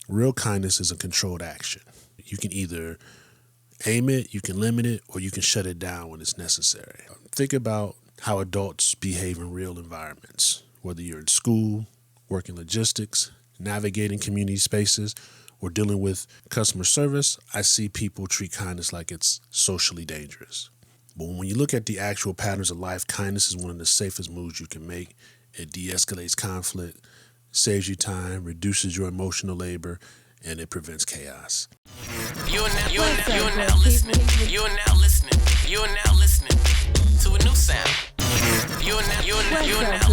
Real kindness is a controlled action. You can either aim it, you can limit it, or you can shut it down when it's necessary. Think about how adults behave in real environments, whether you're in school, working logistics, navigating community spaces, or dealing with customer service. I see people treat kindness like it's socially dangerous. But when you look at the actual patterns of life, kindness is one of the safest moves you can make. It de-escalates conflict, saves you time, reduces your emotional labor, and it prevents chaos. You are now listening to a new sound. You are now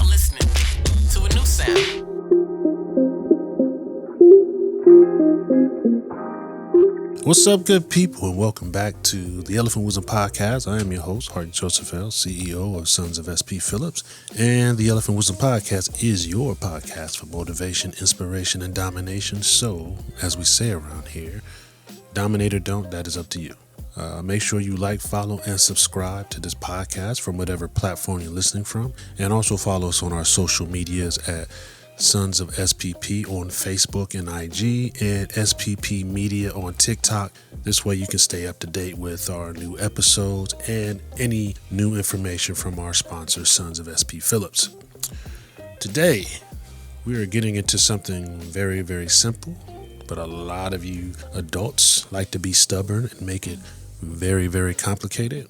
listening to a new sound. What's up, good people, and welcome back to the Elephant Wisdom Podcast. I am your host, Hark Jos, CEO of Sons of SP Phillips, and the Elephant Wisdom Podcast is your podcast for motivation, inspiration, and domination. So, as we say around here, dominate or don't, that is up to you. Make sure you like, follow, and subscribe to this podcast from whatever platform you're listening from, and also follow us on our social medias at Sons of SPP on Facebook and IG, and SPP Media on TikTok. This way you can stay up to date with our new episodes and any new information from our sponsor, Sons of SP Phillips. Today, we are getting into something very, very simple, but a lot of you adults like to be stubborn and make it very, very complicated.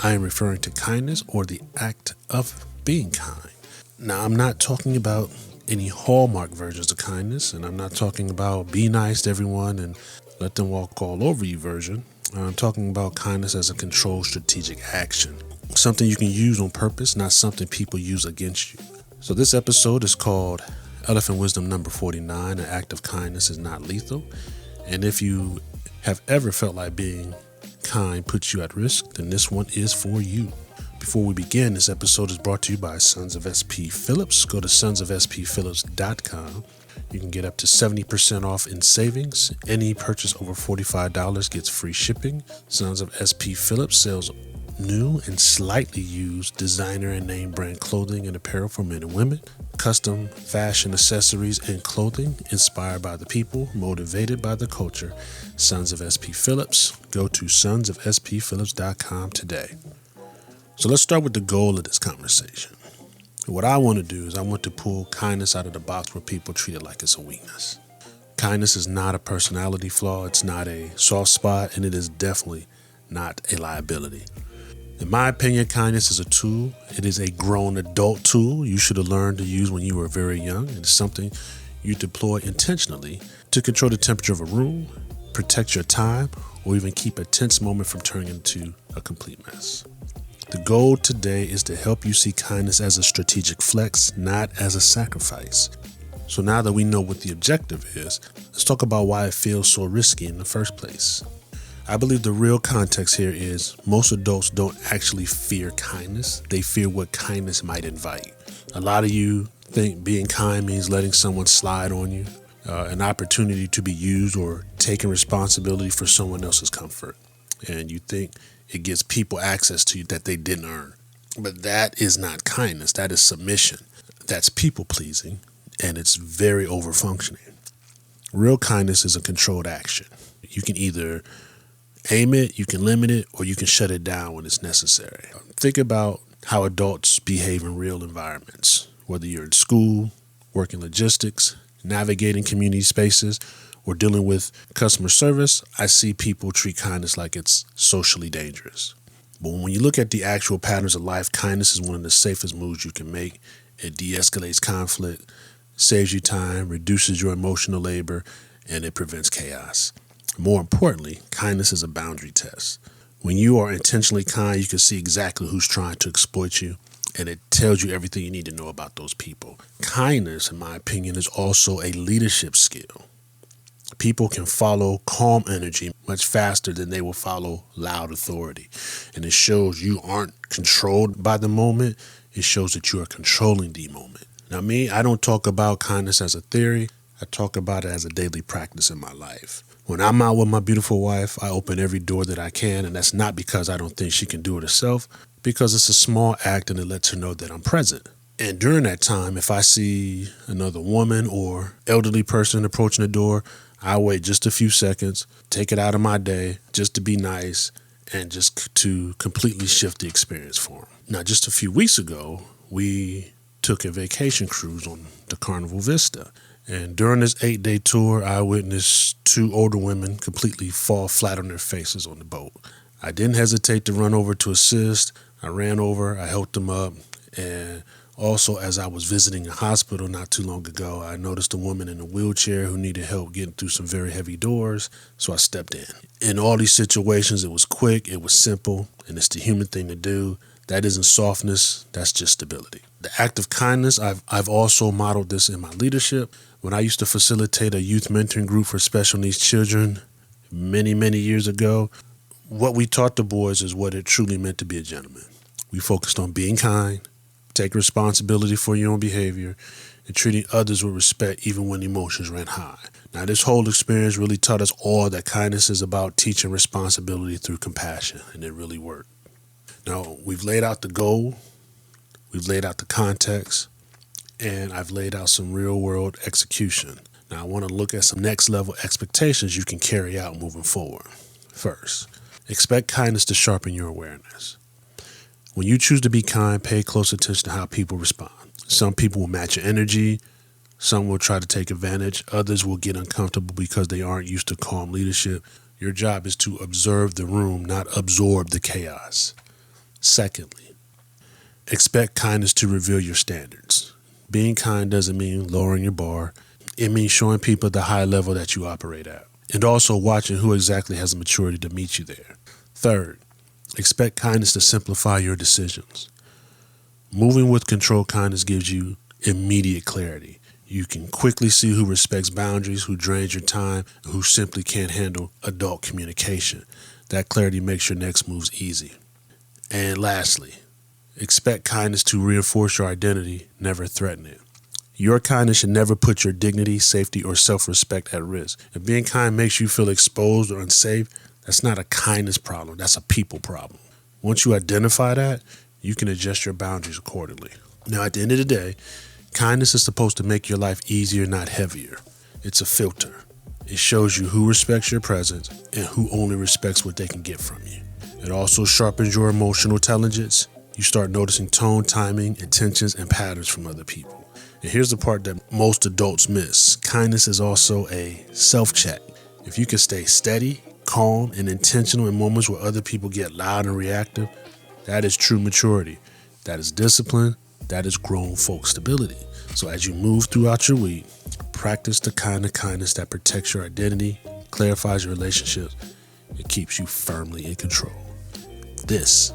I am referring to kindness, or the act of being kind. Now, I'm not talking about any hallmark versions of kindness, and I'm not talking about be nice to everyone and let them walk all over you version. I'm talking about kindness as a controlled strategic action, something you can use on purpose, not something people use against you. So this episode is called Elephant Wisdom number 49, an act of kindness is not lethal. And if you have ever felt like being kind puts you at risk, then this one is for you. Before we begin, this episode is brought to you by Sons of SP Phillips. Go to sonsofspphillips.com. You can get up to 70% off in savings. Any purchase over $45 gets free shipping. Sons of SP Phillips sells new and slightly used designer and name brand clothing and apparel for men and women. Custom fashion accessories and clothing inspired by the people, motivated by the culture. Sons of SP Phillips. Go to sonsofspphillips.com today. So let's start with the goal of this conversation. What I want to do is I want to pull kindness out of the box where people treat it like it's a weakness. Kindness is not a personality flaw. It's not a soft spot, and it is definitely not a liability. In my opinion, kindness is a tool. It is a grown adult tool you should have learned to use when you were very young. It's something you deploy intentionally to control the temperature of a room, protect your time, or even keep a tense moment from turning into a complete mess. The goal today is to help you see kindness as a strategic flex, not as a sacrifice. So now that we know what the objective is, let's talk about why it feels so risky in the first place. I believe the real context here is most adults don't actually fear kindness. They fear what kindness might invite. A lot of you think being kind means letting someone slide on you, an opportunity to be used or taking responsibility for someone else's comfort. And you think it gives people access to you that they didn't earn. But that is not kindness. That is submission. That's people pleasing, and it's very overfunctioning. Real kindness is a controlled action. You can either aim it, you can limit it, or you can shut it down when it's necessary. Think about how adults behave in real environments, whether you're in school, working logistics, navigating community spaces, or dealing with customer service. I see people treat kindness like it's socially dangerous. But when you look at the actual patterns of life, kindness is one of the safest moves you can make. It de-escalates conflict, saves you time, reduces your emotional labor, and it prevents chaos. More importantly, kindness is a boundary test. When you are intentionally kind, you can see exactly who's trying to exploit you, and it tells you everything you need to know about those people. Kindness, in my opinion, is also a leadership skill. People can follow calm energy much faster than they will follow loud authority. And it shows you aren't controlled by the moment. It shows that you are controlling the moment. Now, me, I don't talk about kindness as a theory. I talk about it as a daily practice in my life. When I'm out with my beautiful wife, I open every door that I can. And that's not because I don't think she can do it herself, because it's a small act and it lets her know that I'm present. And during that time, if I see another woman or elderly person approaching the door, I wait just a few seconds, take it out of my day just to be nice and just to completely shift the experience for them. Now, just a few weeks ago, we took a vacation cruise on the Carnival Vista. And during this 8-day tour, I witnessed 2 older women completely fall flat on their faces on the boat. I didn't hesitate to run over to assist. I ran over, I helped them up, and also, as I was visiting a hospital not too long ago, I noticed a woman in a wheelchair who needed help getting through some very heavy doors, so I stepped in. In all these situations, it was quick, it was simple, and it's the human thing to do. That isn't softness, that's just stability. The act of kindness, I've also modeled this in my leadership. When I used to facilitate a youth mentoring group for special needs children many, many years ago, what we taught the boys is what it truly meant to be a gentleman. We focused on being kind, take responsibility for your own behavior, and treating others with respect even when emotions ran high. Now, this whole experience really taught us all that kindness is about teaching responsibility through compassion, and it really worked. Now, we've laid out the goal, we've laid out the context, and I've laid out some real-world execution. Now, I want to look at some next-level expectations you can carry out moving forward. First, expect kindness to sharpen your awareness. When you choose to be kind, pay close attention to how people respond. Some people will match your energy. Some will try to take advantage. Others will get uncomfortable because they aren't used to calm leadership. Your job is to observe the room, not absorb the chaos. Secondly, expect kindness to reveal your standards. Being kind doesn't mean lowering your bar. It means showing people the high level that you operate at, and also watching who exactly has the maturity to meet you there. Third, expect kindness to simplify your decisions. Moving with controlled kindness gives you immediate clarity. You can quickly see who respects boundaries, who drains your time, and who simply can't handle adult communication. That clarity makes your next moves easy. And lastly, expect kindness to reinforce your identity, never threaten it. Your kindness should never put your dignity, safety, or self-respect at risk. If being kind makes you feel exposed or unsafe, that's not a kindness problem, that's a people problem. Once you identify that, you can adjust your boundaries accordingly. Now, at the end of the day, kindness is supposed to make your life easier, not heavier. It's a filter. It shows you who respects your presence and who only respects what they can get from you. It also sharpens your emotional intelligence. You start noticing tone, timing, intentions, and patterns from other people. And here's the part that most adults miss. Kindness is also a self-check. If you can stay steady, calm, and intentional in moments where other people get loud and reactive, that is true maturity. That is discipline. That is grown folk stability. So as you move throughout your week, practice the kind of kindness that protects your identity, clarifies your relationships, and keeps you firmly in control. This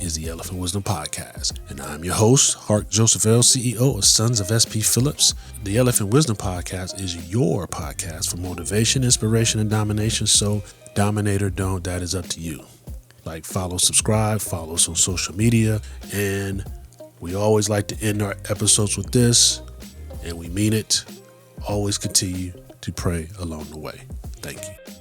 is the Elephant Wisdom Podcast, and I'm your host, Hark Jos, CEO of Sons of SP Phillips. The Elephant Wisdom Podcast is your podcast for motivation, inspiration, and domination, so dominate or don't, that is up to you. Like, follow, subscribe, follow us on social media, and we always like to end our episodes with this, and we mean it. Always continue to pray along the way. Thank you.